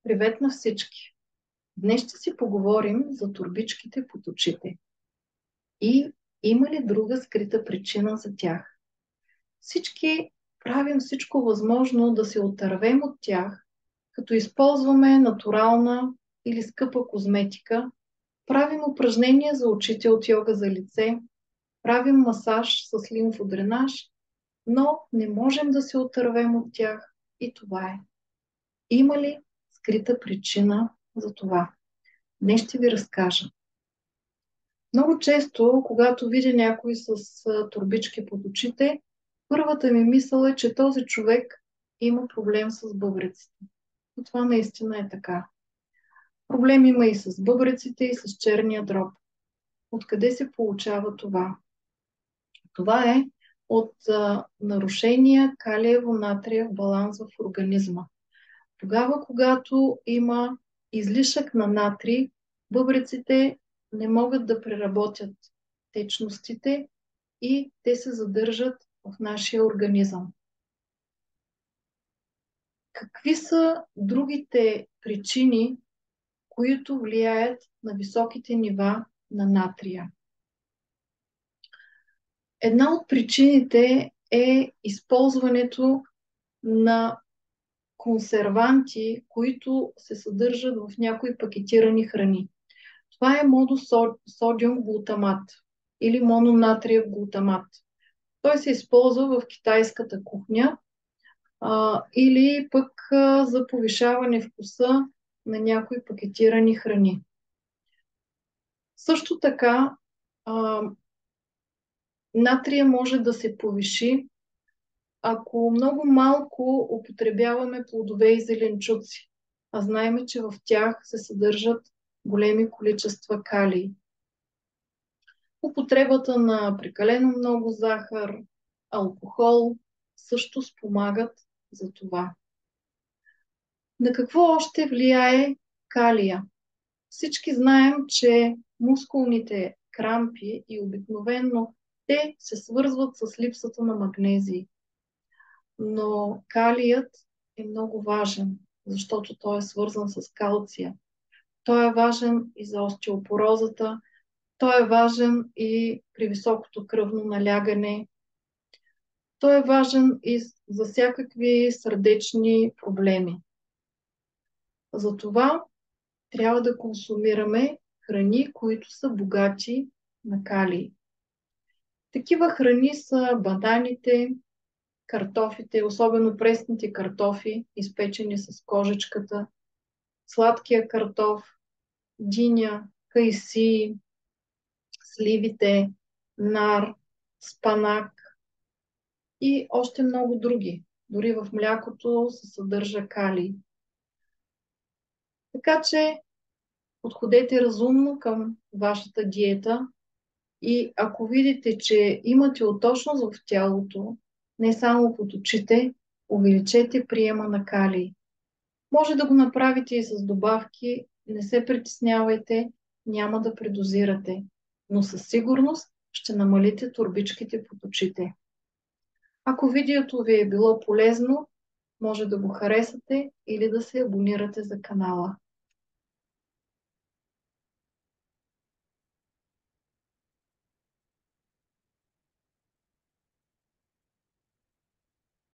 Привет на всички! Днес ще си поговорим за турбичките под очите. И има ли друга скрита причина за тях? Всички правим всичко възможно да се отървем от тях, като използваме натурална или скъпа козметика, правим упражнения за очите от йога за лице, правим масаж с лимфодренаж, но не можем да се отървем от тях и това е. Има ли скрита причина за това? Днес ще ви разкажа. Много често, когато видя някой с турбички под очите, първата ми мисъл е, че този човек има проблем с бъбреците. И това наистина е така. Проблем има и с бъбреците, и с черния дроб. Откъде се получава това? Това е от нарушения калиево-натриев баланс в организма. Тогава, когато има излишък на натрий, бъбреците не могат да преработят течностите и те се задържат в нашия организъм. Какви са другите причини, които влияят на високите нива на натрия? Една от причините е използването на консерванти, които се съдържат в някои пакетирани храни. Това е моносодиум глутамат или мононатриев глутамат. Той се използва в китайската кухня или пък за повишаване вкуса на някои пакетирани храни. Също така, натрия може да се повиши, ако много малко употребяваме плодове и зеленчуци, а знаем, че в тях се съдържат големи количества калий. Употребата на прекалено много захар, алкохол също спомагат за това. На какво още влияе калия? Всички знаем, че мускулните крампи и обикновено те се свързват с липсата на магнезий. Но калият е много важен, защото той е свързан с калция. Той е важен и за остеопорозата, той е важен и при високото кръвно налягане. Той е важен и за всякакви сърдечни проблеми. Затова трябва да консумираме храни, които са богати на калий. Такива храни са бананите, картофите, особено пресните картофи, изпечени с кожичката, сладкия картоф, диня, кайсии, сливите, нар, спанак и още много други. Дори в млякото се съдържа калий. Така че подходете разумно към вашата диета и ако видите, че имате оточност в тялото, не само под очите, увеличете приема на калий. Може да го направите и с добавки, не се притеснявайте, няма да предозирате, но със сигурност ще намалите турбичките под очите. Ако видеото ви е било полезно, може да го харесате или да се абонирате за канала.